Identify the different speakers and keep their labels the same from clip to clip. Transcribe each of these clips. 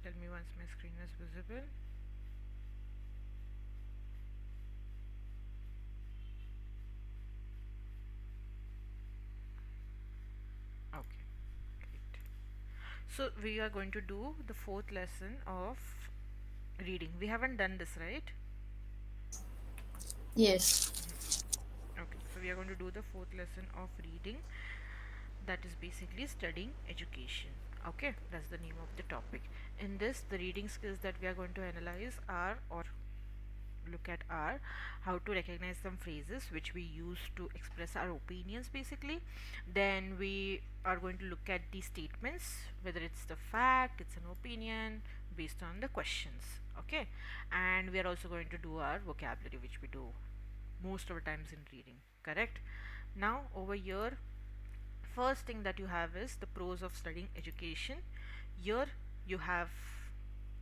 Speaker 1: Tell me once my screen is visible. Okay, great. So we are going to do the fourth lesson of reading. We haven't done this, right?
Speaker 2: Yes.
Speaker 1: Okay, so we are going to do the fourth lesson of reading, that is basically studying education. Okay, that's the name of the topic. In this, the reading skills that we are going to analyze are, or look at, are how to recognize some phrases which we use to express our opinions basically. Then we are going to look at the statements, whether it's the fact, it's an opinion based on the questions. Okay, and we are also going to do our vocabulary, which we do most of the times in reading. Correct. Now over here, first thing that you have is the pros of studying education. Here you have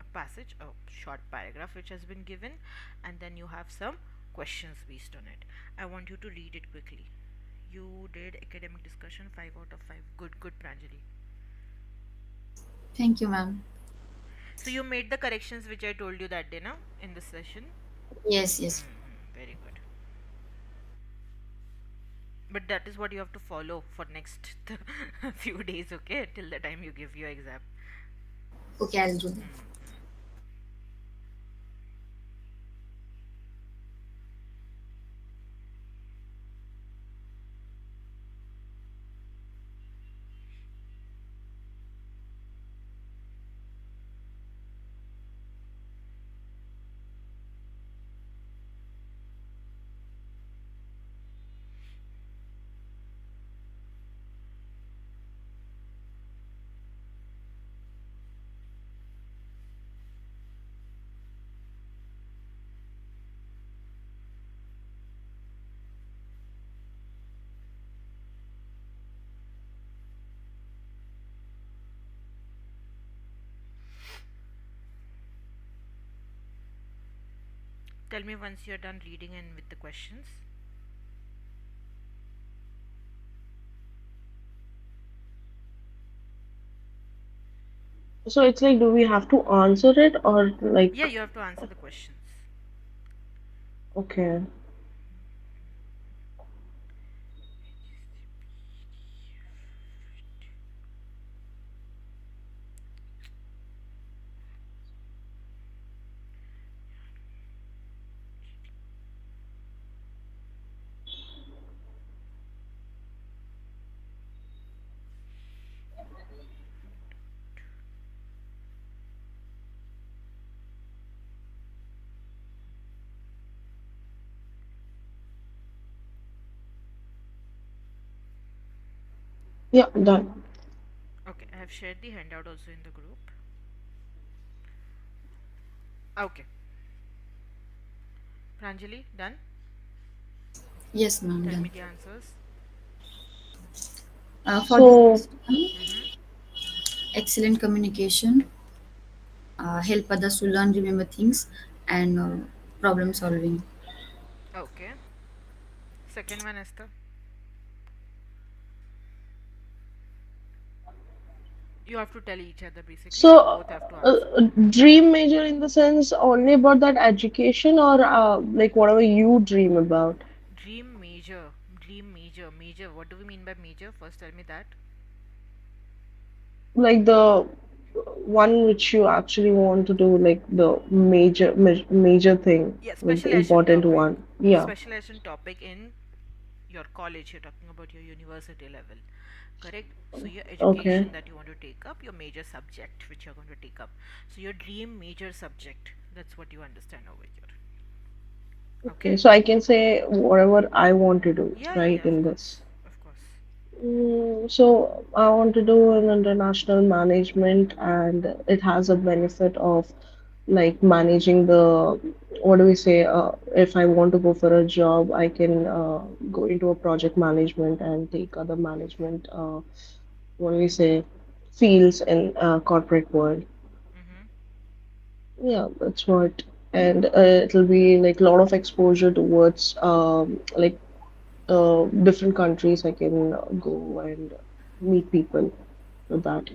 Speaker 1: a passage, a short paragraph which has been given, and then you have some questions based on it. I want you to read it quickly. You did academic discussion 5 out of 5. Good, good, Pranjali.
Speaker 2: Thank you, ma'am.
Speaker 1: So you made the corrections which I told you that day, now in the session.
Speaker 2: Yes, yes.
Speaker 1: Very good. But that is what you have to follow for next few days, okay? Till the time you give your exam.
Speaker 2: Okay, I'll do that.
Speaker 1: Tell me once you're done reading and with the questions.
Speaker 3: So it's like, do we have to answer it or like,
Speaker 1: Yeah, you have to answer the questions.
Speaker 3: okay. Yeah, done.
Speaker 1: Okay, I have shared the handout also in the group. Okay, Pranjali, done?
Speaker 2: Yes, ma'am,
Speaker 1: Tell me
Speaker 2: done.
Speaker 1: the answers.
Speaker 2: For the
Speaker 3: So,
Speaker 2: first one,
Speaker 1: Mm-hmm.
Speaker 2: excellent communication, help others to learn, remember things, and problem solving.
Speaker 1: Okay. Second one, Esther. You have to tell each other basically.
Speaker 3: so
Speaker 1: You both have to answer.
Speaker 3: dream major in the sense only about that education or like whatever you dream about,
Speaker 1: Dream major. Dream major. Major. What do we mean by major? First, tell me that.
Speaker 3: like the one which you actually want to do, like the major thing,
Speaker 1: Yeah,
Speaker 3: like the
Speaker 1: specialization
Speaker 3: important
Speaker 1: topic.
Speaker 3: one. Yeah.
Speaker 1: Specialization topic in your college. You're talking about your university level. Correct? So, your
Speaker 3: Okay.
Speaker 1: education that you want to take up, your major subject which you're going to take up. So, your dream major subject. That's what you understand over here.
Speaker 3: Okay.
Speaker 1: Okay?
Speaker 3: So I can say whatever I want to do,
Speaker 1: Yeah, yeah,
Speaker 3: right,
Speaker 1: yeah, of
Speaker 3: in
Speaker 1: course.
Speaker 3: this.
Speaker 1: Of course.
Speaker 3: So I want to do an international management, and it has a benefit of like managing the, what do we say, if I want to go for a job, I can go into a project management and take other management, what do we say, fields in corporate world.
Speaker 1: Mm-hmm.
Speaker 3: Yeah, that's what. And it'll be like a lot of exposure towards like different countries. I can go and meet people with that.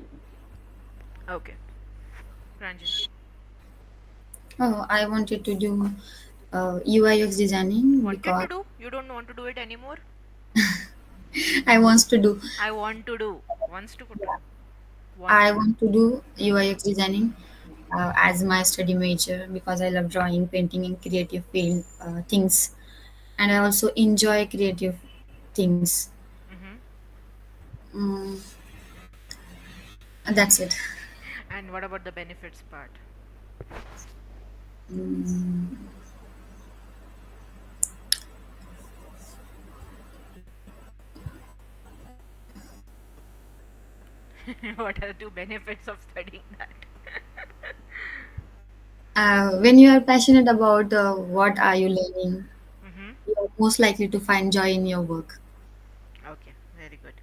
Speaker 1: Okay. Pranjali?
Speaker 2: Oh, I wanted to do UI/UX designing
Speaker 1: Wanted to
Speaker 2: because
Speaker 1: do? You don't want to do it anymore?
Speaker 2: I wants to do
Speaker 1: I want to do. Wants to do. Want
Speaker 2: I
Speaker 1: to do.
Speaker 2: want to do
Speaker 1: Hmm.
Speaker 2: UI/UX designing as my study major because I love drawing, painting, and creative field things, and I also enjoy creative things.
Speaker 1: Mm-hmm.
Speaker 2: Mm, that's it.
Speaker 1: And what about the benefits part?
Speaker 2: Mm,
Speaker 1: What are the two benefits of studying that?
Speaker 2: when you are passionate about what are you learning,
Speaker 1: Mm-hmm.
Speaker 2: you are most likely to find joy in your work.
Speaker 1: Okay, very good.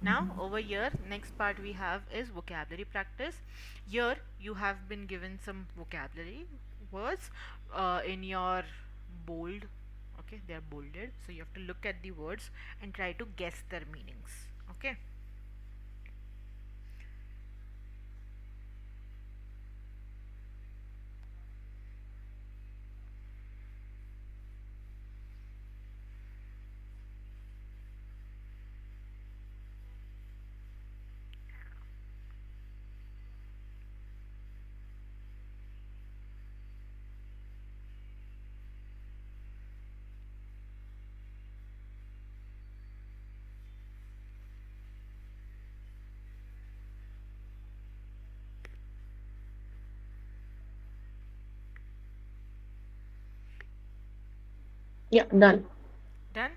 Speaker 1: Now, over here, next part we have is vocabulary practice. Here, you have been given some vocabulary words in your bold. Okay, they are bolded. So, you have to look at the words and try to guess their meanings. Okay,
Speaker 3: Yeah, done.
Speaker 1: done?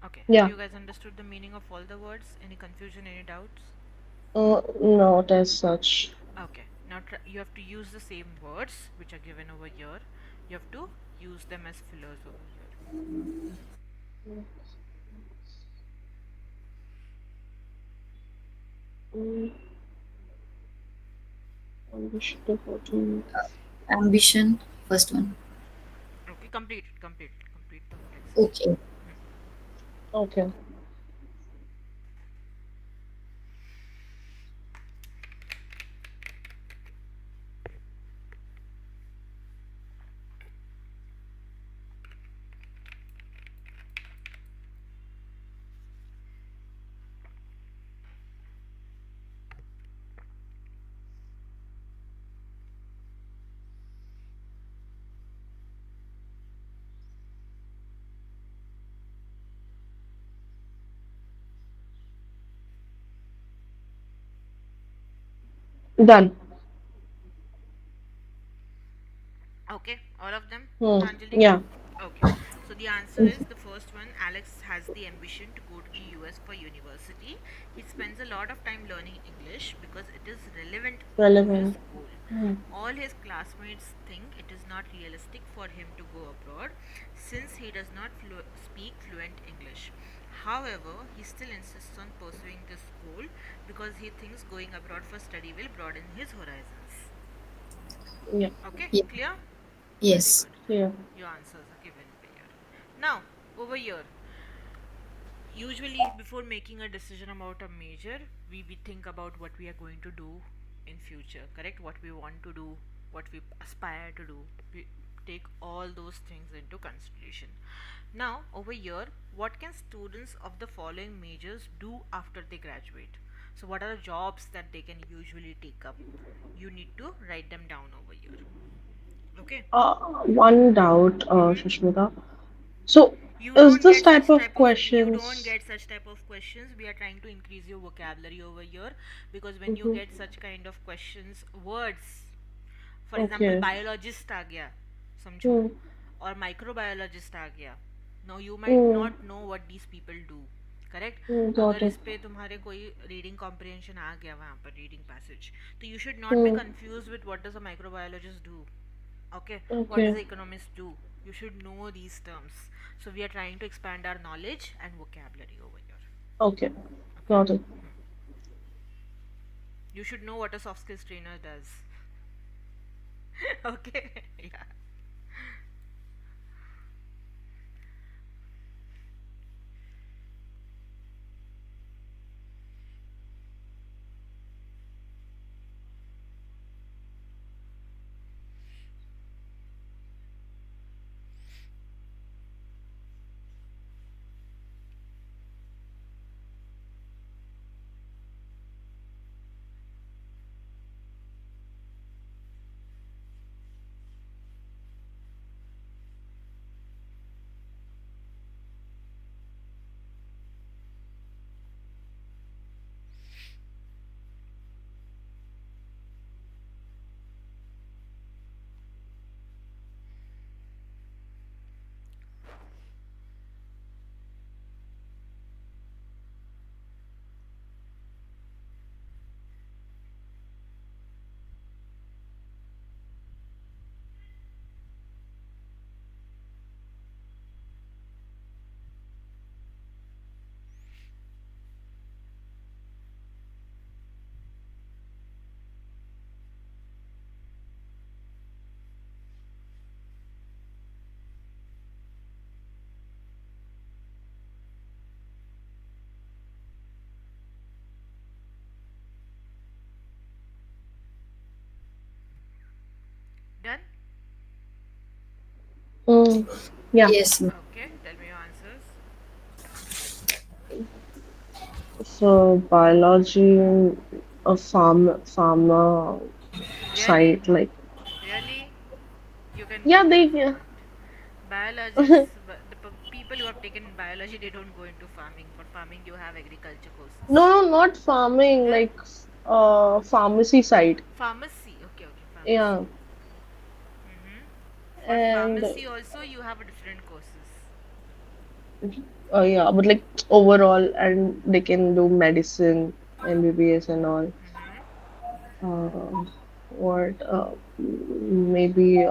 Speaker 1: Okay, have
Speaker 3: Yeah.
Speaker 1: you guys understood the meaning of all the words? Any confusion, any doubts?
Speaker 3: Not as such.
Speaker 1: Okay, now you have to use the same words which are given over here. You have to use them as fillers over here.
Speaker 3: Mm, we should go to.
Speaker 2: Ambition, first one.
Speaker 1: Okay, complete it, complete the whole exercise.
Speaker 2: Okay.
Speaker 1: Hmm.
Speaker 3: Okay. Done.
Speaker 1: Okay, all of them, Pranjali?
Speaker 3: Yeah.
Speaker 1: Okay, so the answer is the first one. Alex has the ambition to go to the US for university. He spends a lot of time learning English because it is relevant to his
Speaker 3: Relevant.
Speaker 1: goal.
Speaker 3: Hmm.
Speaker 1: All his classmates think it is not realistic for him to go abroad since he does not speak fluent English. However, he still insists on pursuing this goal because he thinks going abroad for study will broaden his horizons.
Speaker 3: Yeah.
Speaker 1: Okay,
Speaker 2: Yeah.
Speaker 1: clear? Very
Speaker 2: Yes.
Speaker 1: good.
Speaker 3: Yeah.
Speaker 1: Your answers are given here. Now, over here, usually before making a decision about a major, we think about what we are going to do in future, correct? What we want to do, what we aspire to do. We take all those things into consideration. Now, over here, what can students of the following majors do after they graduate? So, what are the jobs that they can usually take up? You need to write them down over here. Okay.
Speaker 3: One doubt,
Speaker 1: Mm-hmm.
Speaker 3: Sushmita. So,
Speaker 1: You
Speaker 3: is
Speaker 1: don't
Speaker 3: this
Speaker 1: get
Speaker 3: type
Speaker 1: such
Speaker 3: of
Speaker 1: type of you don't
Speaker 3: questions?
Speaker 1: get such type of questions. We are trying to increase your vocabulary over here because when you
Speaker 3: Mm-hmm.
Speaker 1: get such kind of questions, words, for example,
Speaker 3: Okay.
Speaker 1: biologist आ गया, समझो,
Speaker 3: Hmm.
Speaker 1: or microbiologist आ गया. Now you might
Speaker 3: Hmm.
Speaker 1: not know what these people do, correct?
Speaker 3: Got
Speaker 1: अगर
Speaker 3: it.
Speaker 1: इस पे तुम्हारे कोई reading comprehension आ गया वहाँ पर reading passage, तो you should not be
Speaker 3: Hmm.
Speaker 1: confused with what does a microbiologist do. Okay, what does
Speaker 3: Okay.
Speaker 1: the economist do? You should know these terms. So we are trying to expand our knowledge and vocabulary over here.
Speaker 3: Okay.
Speaker 1: Okay.
Speaker 3: Got it.
Speaker 1: Hmm. You should know what a soft skills trainer does. Okay. Yeah.
Speaker 3: Mm, yeah.
Speaker 2: Yes.
Speaker 1: Okay, tell me your answers.
Speaker 3: So biology, a farmer
Speaker 1: Really?
Speaker 3: side, like
Speaker 1: Really? You can
Speaker 3: yeah,
Speaker 1: prove
Speaker 3: they
Speaker 1: it. Biologists, people who have taken biology, they don't go into farming. For farming, you have agriculture courses.
Speaker 3: no, not farming,
Speaker 1: Then
Speaker 3: like pharmacy side.
Speaker 1: pharmacy. Okay, okay, pharmacy.
Speaker 3: Yeah,
Speaker 1: Mm-hmm. For
Speaker 3: and
Speaker 1: pharmacy also, you have different courses.
Speaker 3: yeah, but like overall, and they can do medicine, MBBS and all.
Speaker 1: Mm-hmm.
Speaker 3: What maybe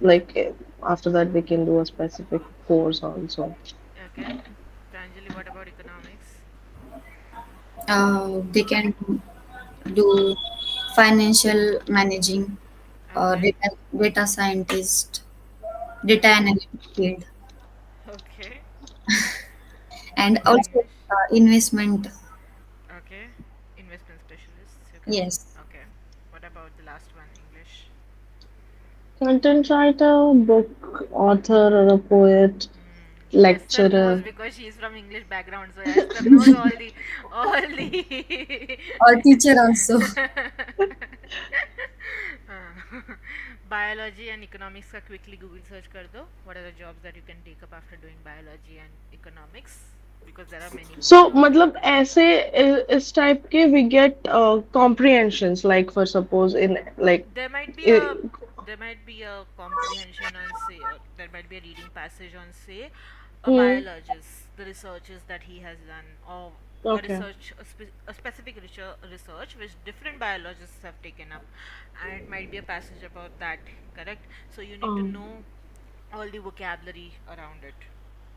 Speaker 3: like after that they can do a specific course also.
Speaker 1: Okay. Pranjali, what about economics?
Speaker 2: They can do financial managing,
Speaker 1: Okay.
Speaker 2: data scientist, data
Speaker 1: Okay.
Speaker 2: analytic field,
Speaker 1: Okay. What
Speaker 2: and
Speaker 1: about
Speaker 2: also
Speaker 1: English?
Speaker 2: investment.
Speaker 1: Okay. Investment specialists. Okay.
Speaker 2: Yes.
Speaker 1: Okay. What about the last one, English?
Speaker 3: Content writer, book author, or a poet,
Speaker 1: Esther knows
Speaker 3: lecturer.
Speaker 1: because she is from English background, so Esther knows all the
Speaker 2: Or teacher also.
Speaker 1: biology and economics का quickly Google search कर दो. What are the jobs that you can take up after doing biology and economics? Because there are many more
Speaker 3: So
Speaker 1: jobs out
Speaker 3: मतलब
Speaker 1: there.
Speaker 3: ऐसे इस type के we get comprehensions, like for suppose in like
Speaker 1: there might be
Speaker 3: i-
Speaker 1: a there might be a comprehension on, say, there might be a reading passage on, say, a
Speaker 3: hmm,
Speaker 1: biologist, the researches that he has done, or
Speaker 3: okay.
Speaker 1: a specific research which different biologists have taken up, and it might be a passage about that. Correct. So you need to
Speaker 3: Um,
Speaker 1: know all the vocabulary around it.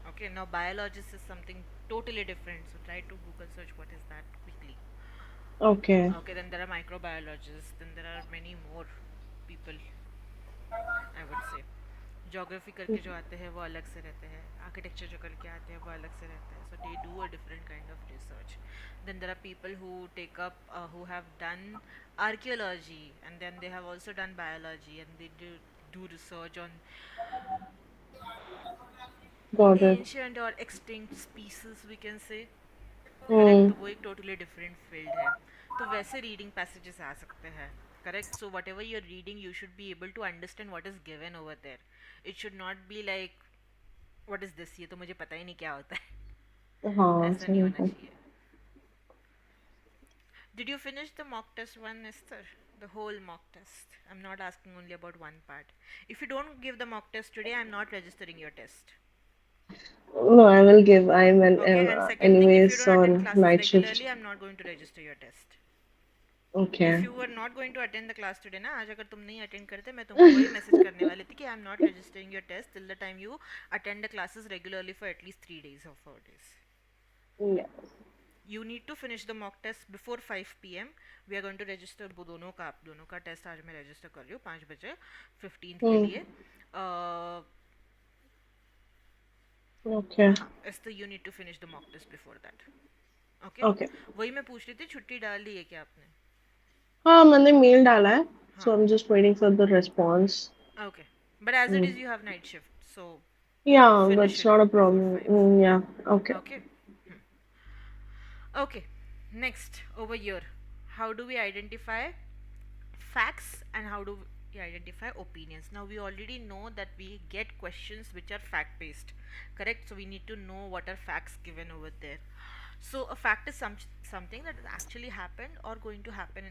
Speaker 1: Okay, now biologist is something totally different, so try to Google search what is that quickly.
Speaker 3: okay.
Speaker 1: Okay, then there are microbiologists, then there are many more people, I would say. Geography करके जो आते हैं वो अलग से रहते हैं, architecture जो करके आते हैं वो अलग से रहते हैं, so they do a different kind of research. Then there are people who take up who have done archaeology, and then they have also done biology, and they do research on
Speaker 3: Got it.
Speaker 1: ancient or extinct species, we can say. Correct,
Speaker 3: Hmm.
Speaker 1: तो वो एक totally different field है. तो वैसे reading passages आ सकते हैं. Correct. So whatever you're reading you should be able to understand what is given over there. It should not be like what is this, ये तो मुझे पता ही नहीं क्या होता है.
Speaker 3: हाँ
Speaker 1: ऐसा नहीं
Speaker 3: सही
Speaker 1: होना
Speaker 3: है.
Speaker 1: चाहिए. Did you finish the mock test one, Esther? The whole mock test. I'm not asking only about one part. If you don't give the mock test today, I'm not registering your test.
Speaker 3: No, I will give. I'm
Speaker 1: Okay, and second thing, if you
Speaker 3: anyways
Speaker 1: don't attend
Speaker 3: on
Speaker 1: classes
Speaker 3: night shift.
Speaker 1: regularly, I'm not going to register your test. If
Speaker 3: Okay.
Speaker 1: You are not going to attend the class today ना, आज अगर तुम नहीं attend करते, मैं तुमको वही message करने वाली थी कि I am not registering your test till the time you attend the classes regularly for at least 3 days or 4 days.
Speaker 3: Yeah.
Speaker 1: You need to finish the mock test before 5 p.m. We are going to register वो दोनों का test आज मैं register कर रही हूँ 5 बजे 15th के
Speaker 3: Hmm.
Speaker 1: लिए.
Speaker 3: Okay.
Speaker 1: हाँ, तो you need to finish the mock test before that. Okay.
Speaker 3: Okay.
Speaker 1: वही मैं पूछ रही थी, छुट्टी डाल दी है क्या आपने?
Speaker 3: हाँ मैंने मेल डाला है. So
Speaker 1: हाँ.
Speaker 3: I'm just waiting for the response.
Speaker 1: Okay, but as it
Speaker 3: Hmm.
Speaker 1: is you have night shift, so
Speaker 3: Yeah,
Speaker 1: finish
Speaker 3: that's
Speaker 1: it
Speaker 3: not a
Speaker 1: before
Speaker 3: problem.
Speaker 1: 5.
Speaker 3: Mm, yeah. Okay.
Speaker 1: Okay. Okay. Next, over here, how do we identify facts and how do we identify opinions? Now we already know that we get questions which are fact based. Correct. So we need to know what are facts given over there. So a fact is something that has actually happened or going to happen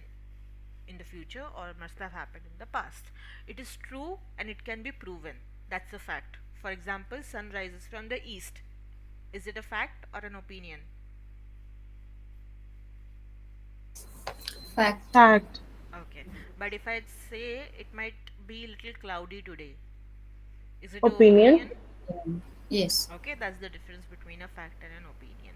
Speaker 1: in the future or must have happened in the past. It is true and it can be proven. That's a fact. For example, sun rises from the east. Is it a fact or an opinion?
Speaker 2: Fact.
Speaker 3: Fact.
Speaker 1: Okay. But if I say it might be a little cloudy today, is it an
Speaker 3: Opinion.
Speaker 1: opinion?
Speaker 2: Yes.
Speaker 1: Okay, that's the difference between a fact and an opinion.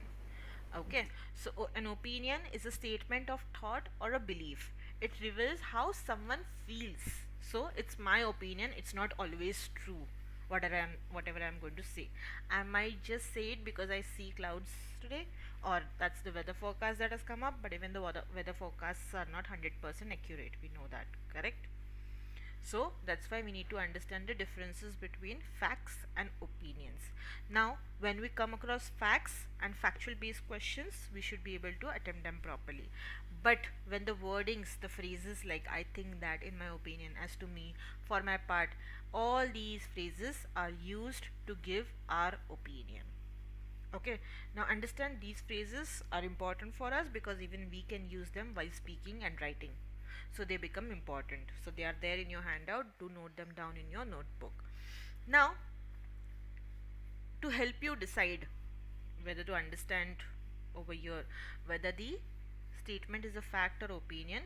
Speaker 1: Okay, so an opinion is a statement of thought or a belief. It reveals how someone feels. So it's my opinion, it's not always true. Whatever I'm going to say. I might just say it because I see clouds today, or that's the weather forecast that has come up, but even the weather forecasts are not 100% accurate. We know that, correct? So that's why we need to understand the differences between facts and opinions. Now, when we come across facts and factual based questions, we should be able to attempt them properly. But when the wordings, the phrases like I think that, in my opinion, as to me, for my part, all these phrases are used to give our opinion. Okay, now understand these phrases are important for us because even we can use them while speaking and writing. So they become important. So they are there in your handout. Do note them down in your notebook. Now, to help you decide whether to understand over here whether the statement is a fact or opinion,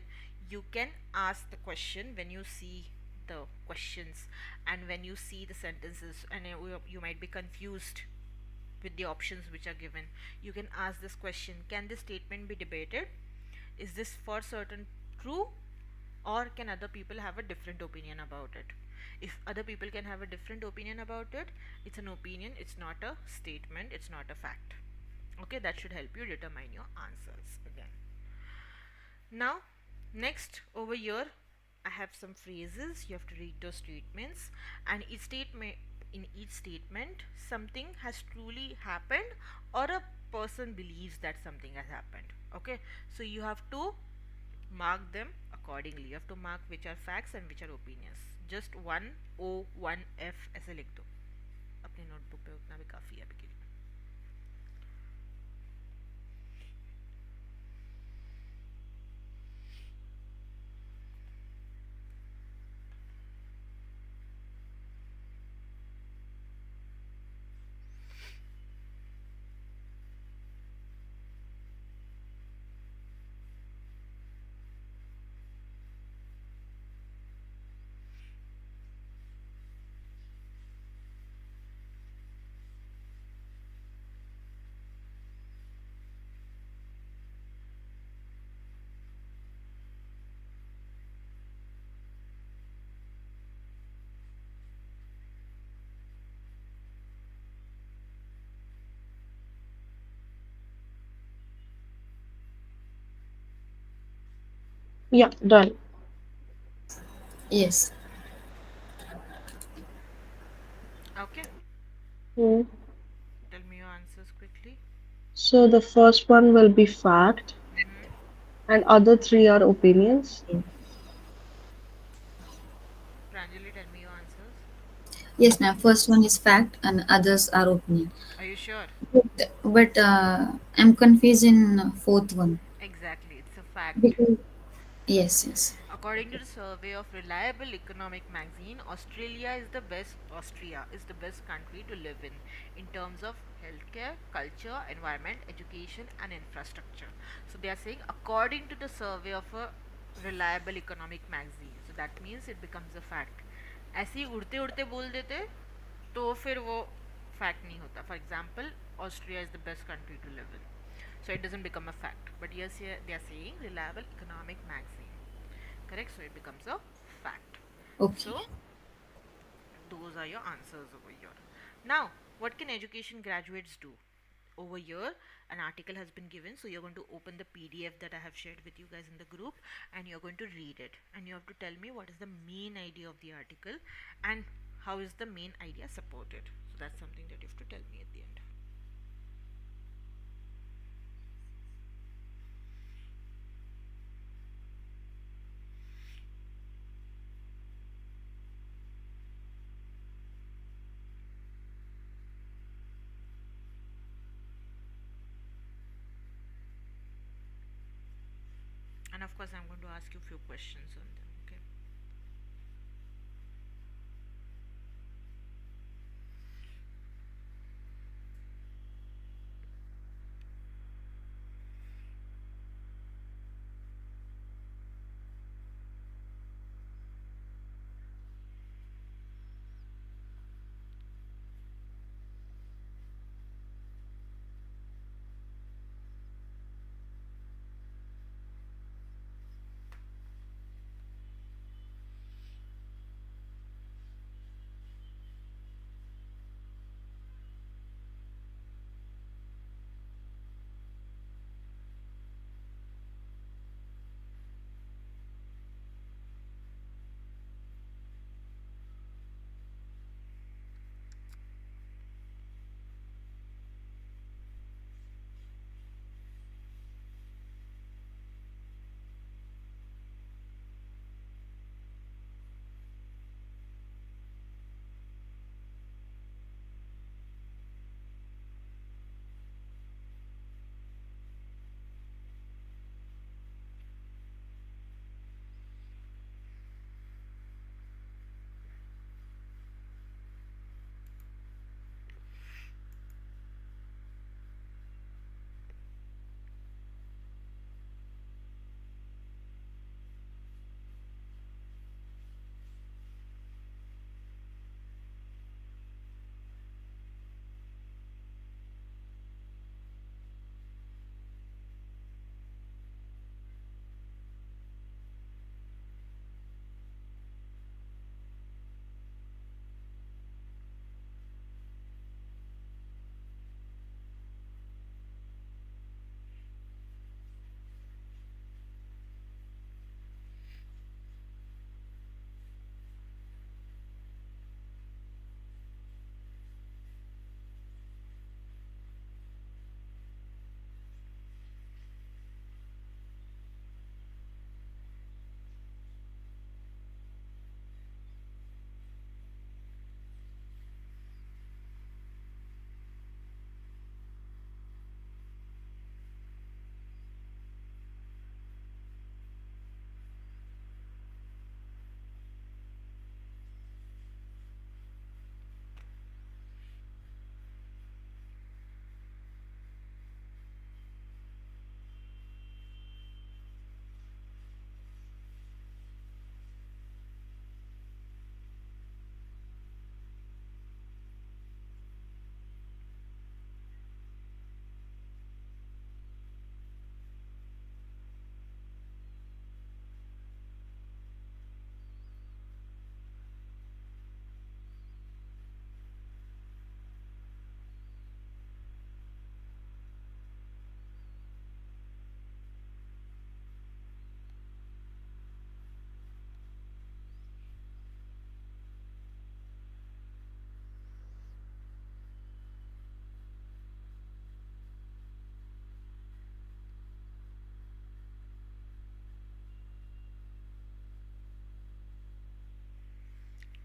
Speaker 1: you can ask the question when you see the questions and when you see the sentences, and you might be confused with the options which are given. You can ask this question: can this statement be debated? Is this for certain true, or can other people have a different opinion about it? If other people can have a different opinion about it, it's an opinion, it's not a statement, it's not a fact. Okay, that should help you determine your answers again. Now, next over here, I have some phrases. You have to read those statements, and in each statement, something has truly happened, or a person believes that something has happened. Okay, so you have to mark them accordingly. You have to mark which are facts and which are opinions. Just one O, one F ऐसे लिख दो अपनी notebook पे, उतना भी काफ़ी है अभी के लिए.
Speaker 3: Yeah, done.
Speaker 2: Yes.
Speaker 1: Okay,
Speaker 3: Hmm.
Speaker 1: tell me your answers quickly.
Speaker 3: So the first one will be fact,
Speaker 1: Mm-hmm.
Speaker 3: and other three are opinions.
Speaker 1: Pranjali, tell me your answers.
Speaker 2: Yes, ma'am. First one is fact and others are opinion.
Speaker 1: Are you sure?
Speaker 2: But I'm confused in fourth one.
Speaker 1: Exactly, it's a fact.
Speaker 2: Because yes, yes.
Speaker 1: According to the survey of Reliable Economic magazine, Austria is the best country to live in terms of healthcare, culture, environment, education, and infrastructure. So they are saying according to the survey of a Reliable Economic magazine. So that means it becomes a fact. ऐसे ही उड़ते उड़ते बोल देते तो फिर वो fact नहीं होता. For example, Austria is the best country to live in, so it doesn't become a fact. But yes, here they are saying reliable economic magazine. Correct? So it becomes a fact.
Speaker 2: Okay.
Speaker 1: So those are your answers over here. Now, what can education graduates do? Over here, an article has been given, so you're going to open the PDF that I have shared with you guys in the group, and you're going to read it, and you have to tell me what is the main idea of the article and how is the main idea supported. So that's something that you have to tell me at the end. And of course, I'm going to ask you a few questions on them. Okay.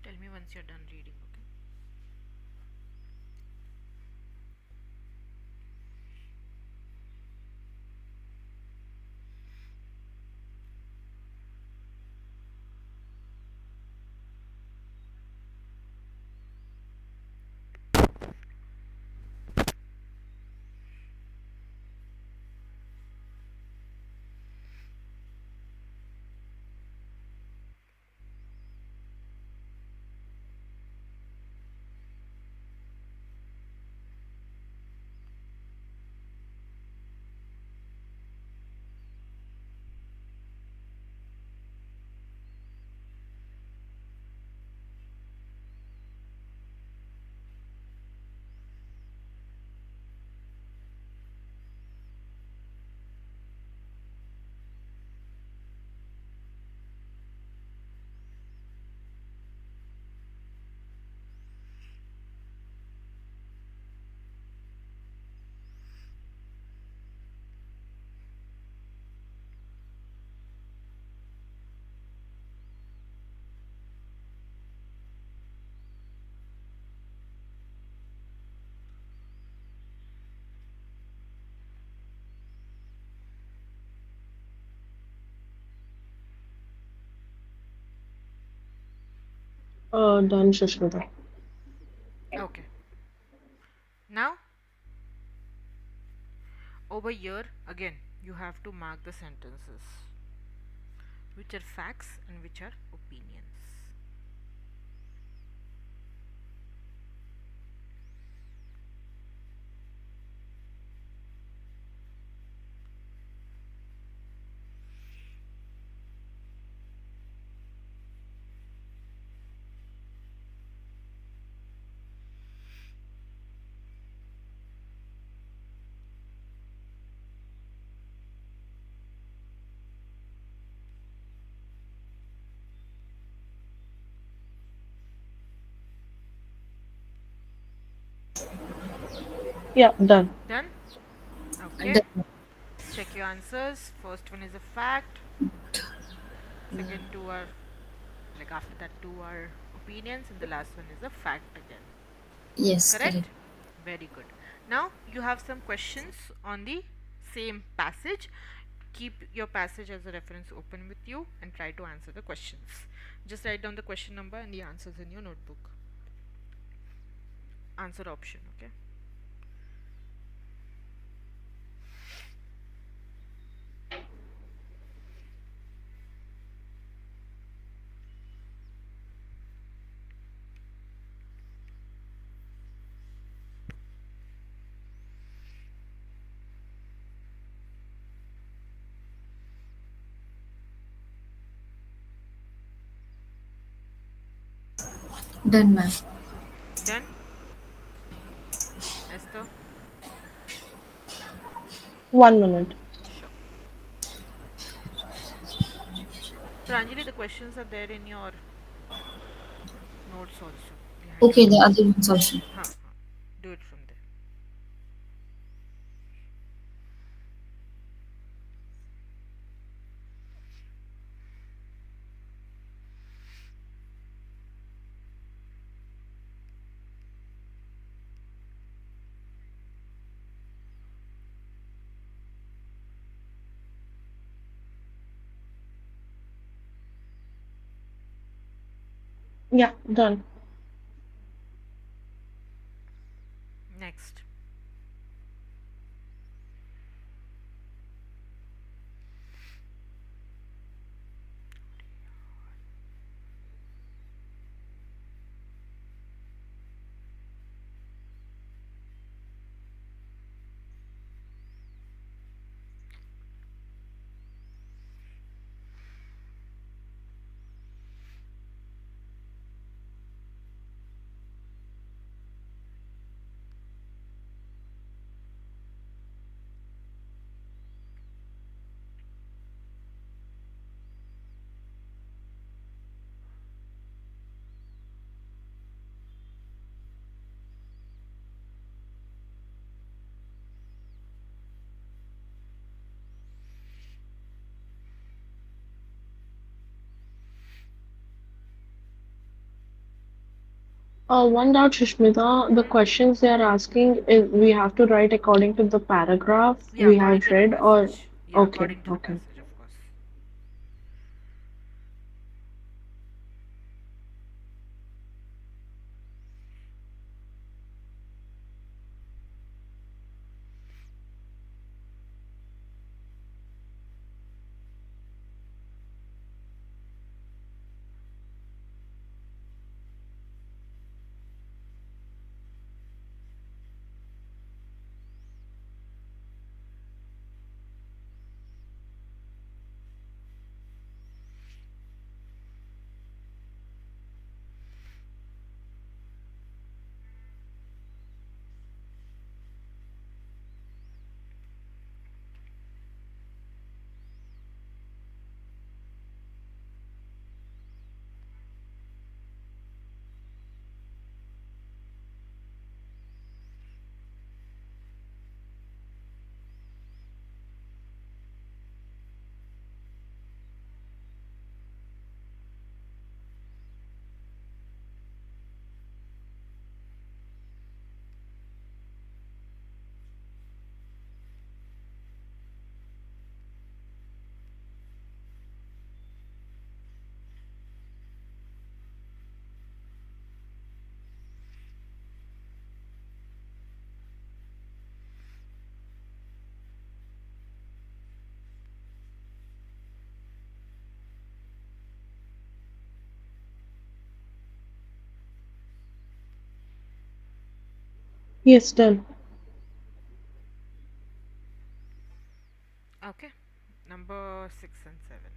Speaker 1: Tell me once you're done reading, okay?
Speaker 3: Done, Shushmita.
Speaker 1: Okay. Now, over here, again, you have to mark the sentences which are facts and which are opinions.
Speaker 3: Yeah, done.
Speaker 1: Done? Okay.
Speaker 2: Done.
Speaker 1: Check your answers. First one is a fact. Second two are, like, after that two are opinions, and the last one is a fact again.
Speaker 2: Yes, correct.
Speaker 1: Correct? Very good. Now you have some questions on the same passage. Keep your passage as a reference open with you and try to answer the questions. Just write down the question number and the answers in your notebook. Answer option, okay?
Speaker 2: Done, ma'am.
Speaker 1: Done? Esther?
Speaker 3: 1 minute.
Speaker 1: Sure. Pranjali, the questions are there in your notes also, behind your
Speaker 2: Okay, the
Speaker 1: notes.
Speaker 2: other ones also.
Speaker 1: Huh, huh. Do it from there.
Speaker 3: Yeah, done.
Speaker 1: Next.
Speaker 3: One doubt, Sushmita. The
Speaker 1: Mm-hmm.
Speaker 3: questions they are asking is we have to write according to the paragraph
Speaker 1: Yeah,
Speaker 3: we
Speaker 1: according
Speaker 3: have
Speaker 1: to the
Speaker 3: read, or
Speaker 1: passage. Yeah,
Speaker 3: okay,
Speaker 1: according to the
Speaker 3: okay.
Speaker 1: passage, of course.
Speaker 3: Yes, done.
Speaker 1: Okay. Number 6 and 7.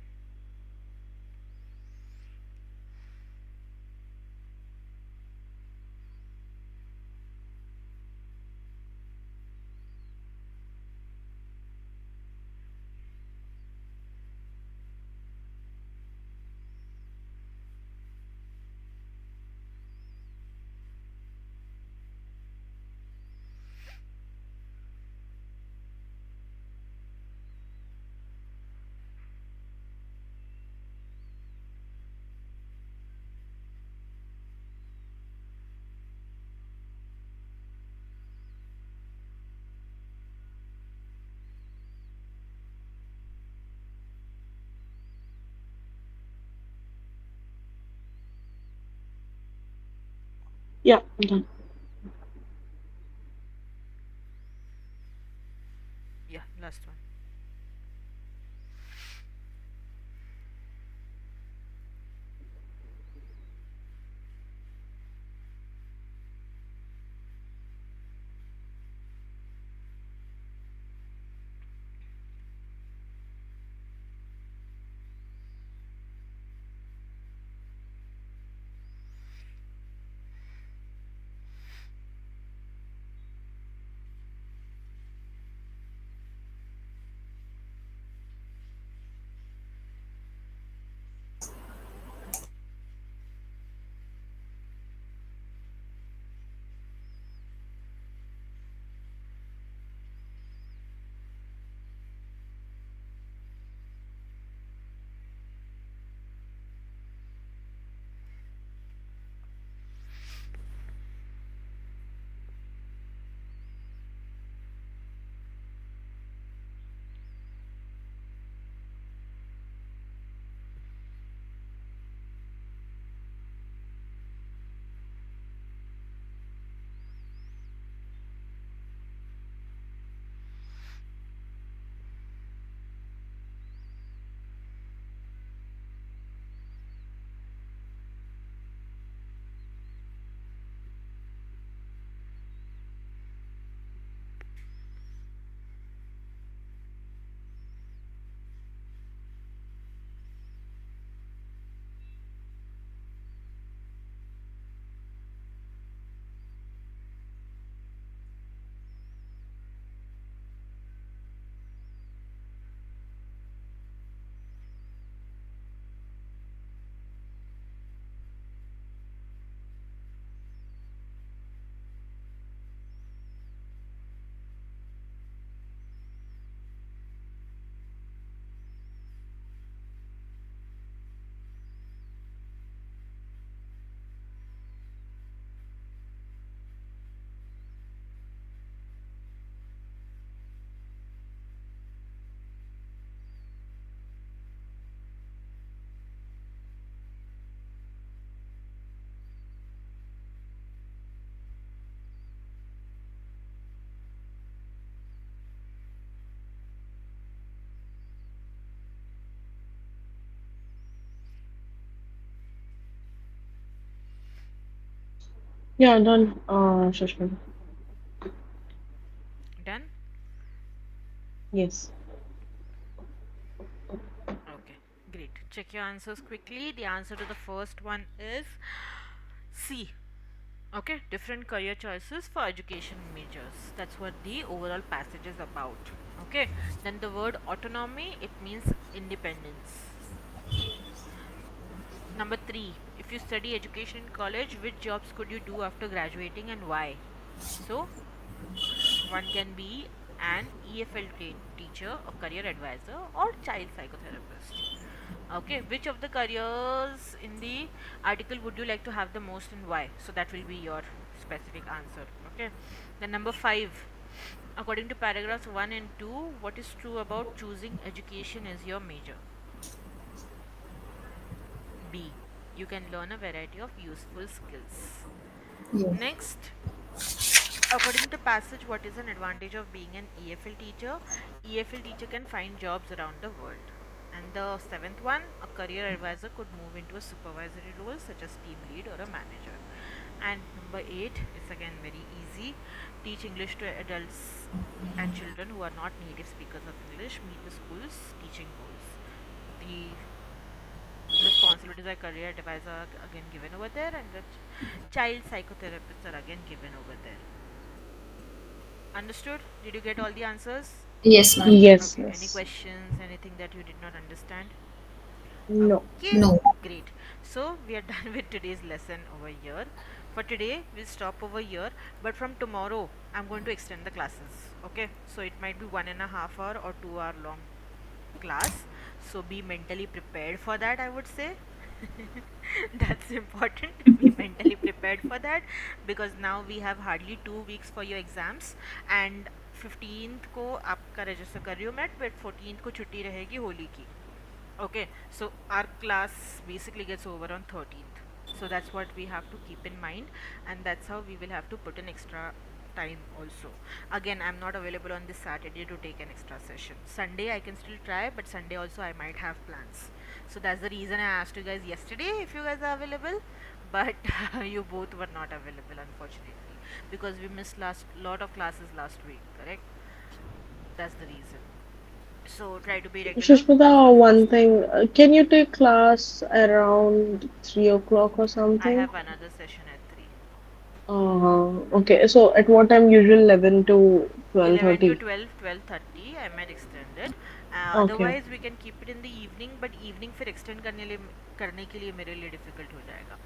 Speaker 3: Yeah, done.
Speaker 1: Yeah, last one.
Speaker 3: Yeah, done, Shashwat.
Speaker 1: Done?
Speaker 3: Yes.
Speaker 1: Okay, great. Check your answers quickly. The answer to the first one is C. Okay, different career choices for education majors. That's what the overall passage is about. Okay, then the word autonomy, it means independence. Number three, if you study education in college, which jobs could you do after graduating and why? So, one can be an EFL teacher, a career advisor, or child psychotherapist. Okay, which of the careers in the article would you like to have the most and why? So that will be your specific answer. Okay, then number five, according to paragraphs 1 and 2, what is true about choosing education as your major? B, you can learn a variety of useful skills.
Speaker 2: Yes.
Speaker 1: Next, according to the passage, what is an advantage of being an EFL teacher? EFL teacher can find jobs around the world. And the seventh one, a career advisor could move into a supervisory role such as team lead or a manager. And number eight is again very easy. Teach English to adults and children who are not native speakers of English. Meet the school's teaching goals. The responsibilities are career advisor are again given over there, and the child psychotherapists are again given over there. Understood? Did you get all the answers?
Speaker 2: Yes, ma'am.
Speaker 3: Yes,
Speaker 1: Okay. Any
Speaker 3: yes.
Speaker 1: questions? Anything that you did not understand?
Speaker 3: No.
Speaker 1: Okay.
Speaker 2: No.
Speaker 1: Great. So we are done with today's lesson over here. For today, we'll stop over here. But from tomorrow, I'm going to extend the classes. Okay. So it might be 1.5 hour or 2 hour long class. So be mentally prepared for that, I would say. That's important. Be mentally prepared for that, because now we have hardly 2 weeks for your exams, and 15th को आपका register कर रही हूँ मैं, but 14th को छुट्टी रहेगी होली की. Okay, so our class basically gets over on 13th. So that's what we have to keep in mind, and that's how we will have to put in extra time also. Again, I'm not available on this Saturday to take an extra session. Sunday I can still try, but Sunday also I might have plans. So that's the reason I asked you guys yesterday if you guys are available, but you both were not available unfortunately, because we missed last lot of classes last week, correct? That's the reason. So try to be regular. That's the
Speaker 3: Shashwata,
Speaker 1: first
Speaker 3: one
Speaker 1: thing.
Speaker 3: thing. Can you take class around 3 o'clock or
Speaker 1: I
Speaker 3: something?
Speaker 1: have another session at 3.
Speaker 3: Okay. So at what time? Usually 11 to
Speaker 1: 11 to
Speaker 3: 12:30.
Speaker 1: 12, 12:30 I might extend it.
Speaker 3: Okay.
Speaker 1: Otherwise we can keep it in the evening, but evening फिर extend करने के लिए मेरे लिए difficult हो जाएगा.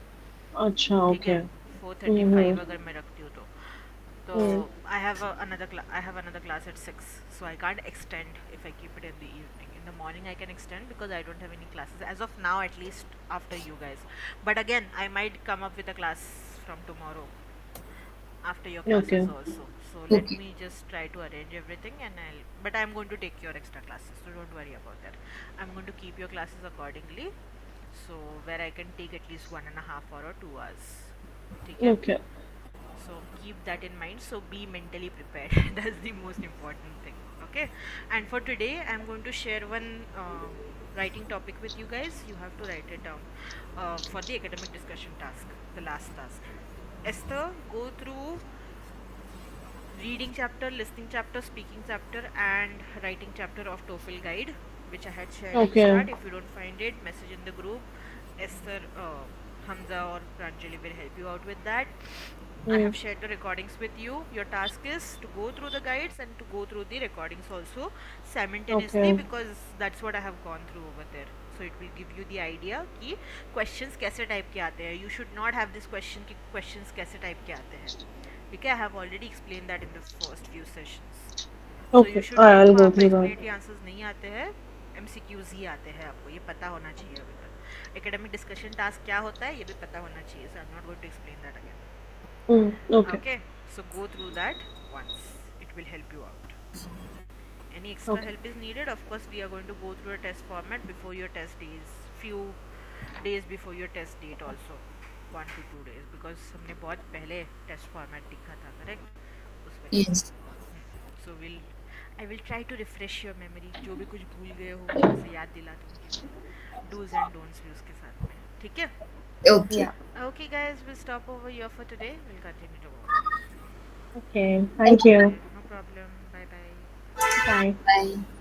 Speaker 3: अच्छा,
Speaker 1: ठीक है,
Speaker 3: okay.
Speaker 1: 4:35
Speaker 3: Mm-hmm.
Speaker 1: अगर मैं रखती हूँ तो
Speaker 3: Mm.
Speaker 1: I have another class at 6, so I can't extend if I keep it in the evening. In the morning I can extend because I don't have any classes as of now, at least after you guys. But again, I might come up with a class from tomorrow after your classes
Speaker 3: Okay.
Speaker 1: also. So let
Speaker 2: Okay.
Speaker 1: me just try to arrange everything, and but I'm going to take your extra classes, so don't worry about that. I'm going to keep your classes accordingly, so where I can take at least 1.5 hour or 2 hours. Okay,
Speaker 3: Okay.
Speaker 1: so keep that in mind. So be mentally prepared. That's the most important thing. Okay, and for today I'm going to share one writing topic with you guys. You have to write it down for the academic discussion task, the last task. Esther, go through reading chapter, listening chapter, speaking chapter, and writing chapter of TOEFL guide, which I had shared at the
Speaker 3: Okay.
Speaker 1: start. If you don't find it, message in the group. Esther, Hamza, or Pranjali will help you out with that. I
Speaker 3: Mm.
Speaker 1: have shared the recordings with you. Your task is to go through the guides and to go through the recordings also simultaneously,
Speaker 3: Okay.
Speaker 1: because that's what I have gone through over there. So it will give you the idea कि questions कैसे type के आते हैं. You should not have this question कि questions कैसे type के आते हैं. ठीक है, I have already explained that in the first few sessions. So you
Speaker 3: Okay.
Speaker 1: should know
Speaker 3: I'll
Speaker 1: कि हाँ
Speaker 3: go
Speaker 1: आपका
Speaker 3: through that.
Speaker 1: explanatory answers नहीं आते हैं, MCQs ही आते हैं. आपको ये पता होना चाहिए अभी तक. Academic discussion task क्या होता है ये भी पता होना चाहिए. So I'm not going to explain that again.
Speaker 3: Mm. Okay.
Speaker 1: Okay, so go through that once. It will help you out. Any extra
Speaker 3: Okay.
Speaker 1: help is needed, of course we are going to go through a test format before your test days, few days before your test date also, 1 to 2 days, because हमने बहुत पहले test format दिखा था, correct, उस वजह से.
Speaker 2: Yes.
Speaker 1: So I will try to refresh your memory. जो भी कुछ भूल गए हो थोड़ा सा याद दिला दूंगी मैं. Do's and don'ts भी उसके साथ में. ठीक है?
Speaker 2: Okay.
Speaker 3: Yeah.
Speaker 1: Okay, guys, we'll stop over here for today. We'll continue tomorrow.
Speaker 3: Okay.
Speaker 2: Thank
Speaker 3: Thank
Speaker 2: you.
Speaker 3: you.
Speaker 1: Okay, no problem. Bye bye.
Speaker 3: Bye.
Speaker 2: Bye.